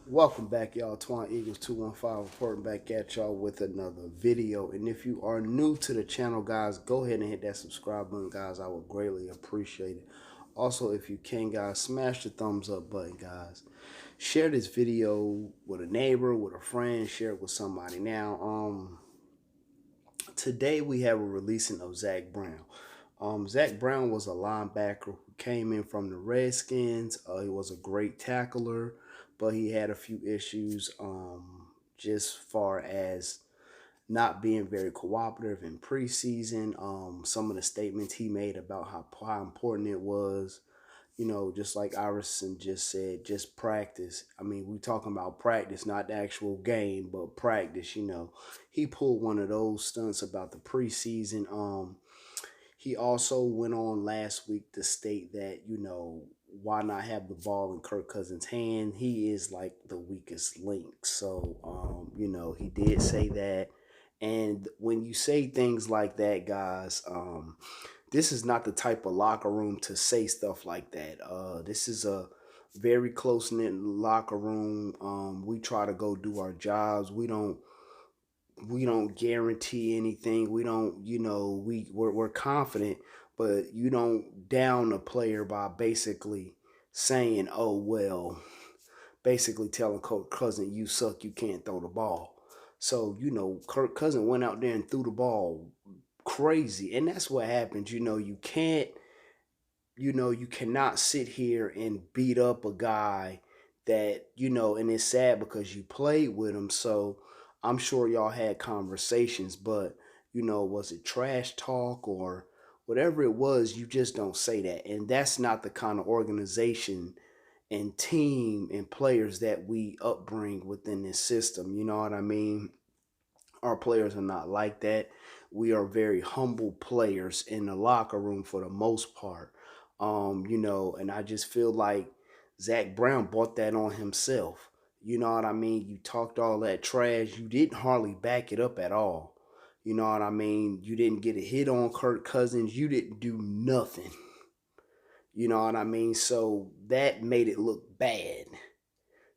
Welcome back, y'all. Twine Eagles 215 reporting back at y'all with another video. And if you are new to the channel, guys, go ahead and hit that subscribe button, guys. I would greatly appreciate it. Also, if you can, guys, smash the thumbs up button, guys. Share this video with a neighbor, with a friend, share it with somebody. Now, today we have a releasing of Zach Brown. Zach Brown was a linebacker who came in from the Redskins. He was a great tackler, but he had a few issues just far as not being very cooperative in preseason. Some of the statements he made about how important it was, just like Iverson just said, just practice. I mean, we talking about practice, not the actual game, but practice. He pulled one of those stunts about the preseason. He also went on last week to state that, why not have the ball in Kirk Cousins' hand? He is like the weakest link. So, he did say that. And when you say things like that, guys, this is not the type of locker room to say stuff like that. This is a very close knit locker room. We try to go do our jobs. We don't guarantee anything. We don't, we're confident, but you don't down a player by basically saying, "Oh well," basically telling Kirk Cousins, "You suck. You can't throw the ball." So Kirk Cousins went out there and threw the ball crazy, and that's what happens. You can't, you cannot sit here and beat up a guy that, and it's sad because you played with him. So I'm sure y'all had conversations, but, was it trash talk or whatever it was? You just don't say that. And that's not the kind of organization and team and players that we upbring within this system. You know what I mean? Our players are not like that. We are very humble players in the locker room for the most part. And I just feel like Zach Brown bought that on himself. You know what I mean? You talked all that trash. You didn't hardly back it up at all. You know what I mean? You didn't get a hit on Kirk Cousins. You didn't do nothing. You know what I mean? So that made it look bad.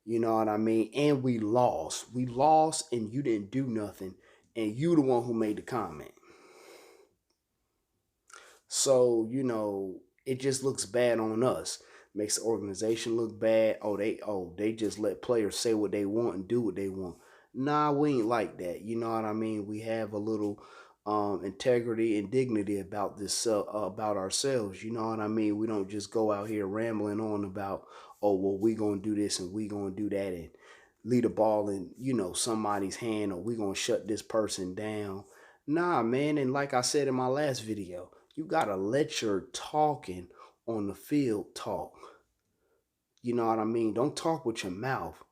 You know what I mean? And we lost. We lost and you didn't do nothing. And you the one who made the comment. So, it just looks bad on us. Makes the organization look bad. Oh, they just let players say what they want and do what they want. Nah, we ain't like that. You know what I mean? We have a little integrity and dignity about this about ourselves. You know what I mean? We don't just go out here rambling on about, oh well, we gonna do this and we gonna do that and leave the ball in, somebody's hand, or we gonna shut this person down. Nah, man. And like I said in my last video, you gotta let your talking on the field talk. You know what I mean? Don't talk with your mouth.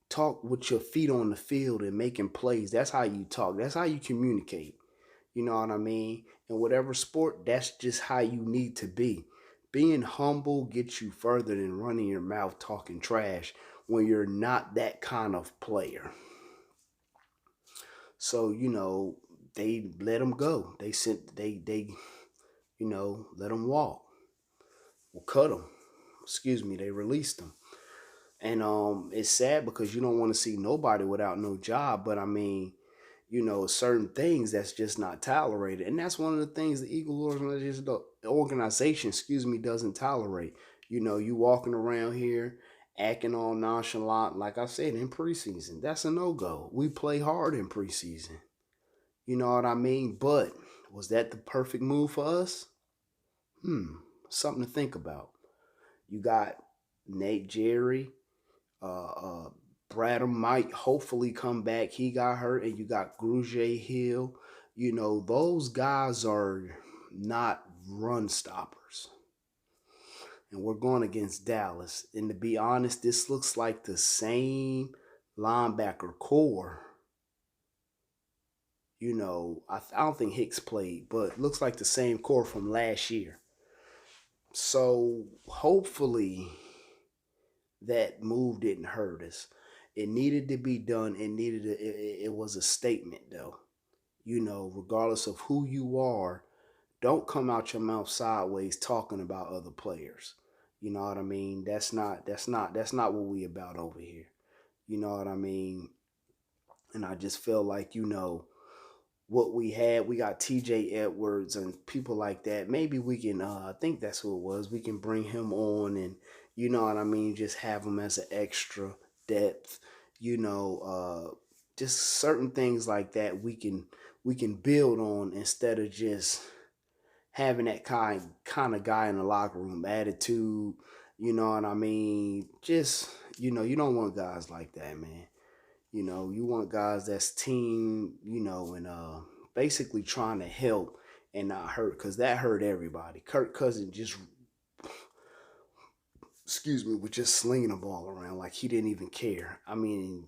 Talk with your feet on the field and making plays. That's how you talk. That's how you communicate. You know what I mean? In whatever sport, that's just how you need to be. Being humble gets you further than running your mouth talking trash when you're not that kind of player. So, they let him go. They let him walk. Well, cut him. Excuse me, they released him. And it's sad because you don't want to see nobody without no job, but I mean, certain things that's just not tolerated. And that's one of the things the organization, doesn't tolerate. You walking around here acting all nonchalant, like I said, in preseason. That's a no-go. We play hard in preseason. You know what I mean? But was that the perfect move for us? Something to think about. You got Nate Jerry, uh, Bradham might hopefully come back. He got hurt, and you got Grugier Hill. Those guys are not run stoppers. And we're going against Dallas. And to be honest, this looks like the same linebacker core. I don't think Hicks played, but looks like the same core from last year. So hopefully that move didn't hurt us. It needed to be done. It was a statement though. Regardless of who you are, don't come out your mouth sideways talking about other players. You know what I mean? That's not what we about over here. You know what I mean? And I just feel like, what we had, we got TJ Edwards and people like that. Maybe we can, I think that's who it was. We can bring him on and, you know what I mean, just have him as an extra depth, you know, just certain things like that we can build on instead of just having that kind of guy in the locker room attitude, you know what I mean? Just, you don't want guys like that, man. You want guys that's team, and basically trying to help and not hurt, because that hurt everybody. Kirk Cousins just, excuse me, was just slinging the ball around like he didn't even care. I mean,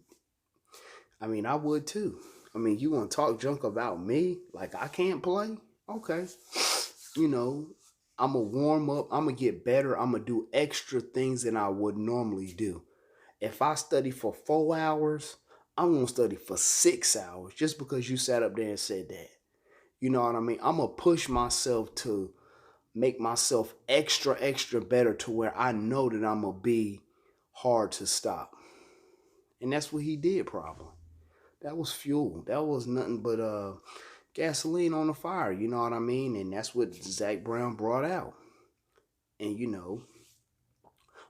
I would too. I mean, you want to talk junk about me? Like I can't play? Okay. You know, I'm going to warm up. I'm going to get better. I'm going to do extra things than I would normally do. If I study for 4 hours, I'm going to study for 6 hours just because you sat up there and said that. You know what I mean? I'm going to push myself to make myself extra, extra better to where I know that I'm going to be hard to stop. And that's what he did probably. That was fuel. That was nothing but gasoline on the fire. You know what I mean? And that's what Zach Brown brought out. And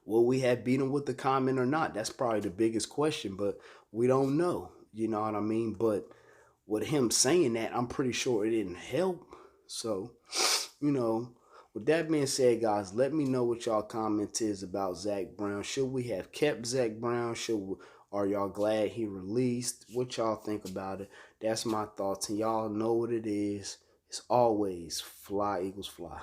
will we have beat him with the comment or not? That's probably the biggest question, but we don't know. You know what I mean? But with him saying that, I'm pretty sure it didn't help. So, you know, with that being said, guys, let me know what y'all comment is about Zach Brown. Should we have kept Zach Brown? Are y'all glad he released? What y'all think about it? That's my thoughts, and y'all know what it is. It's always fly, Eagles, fly.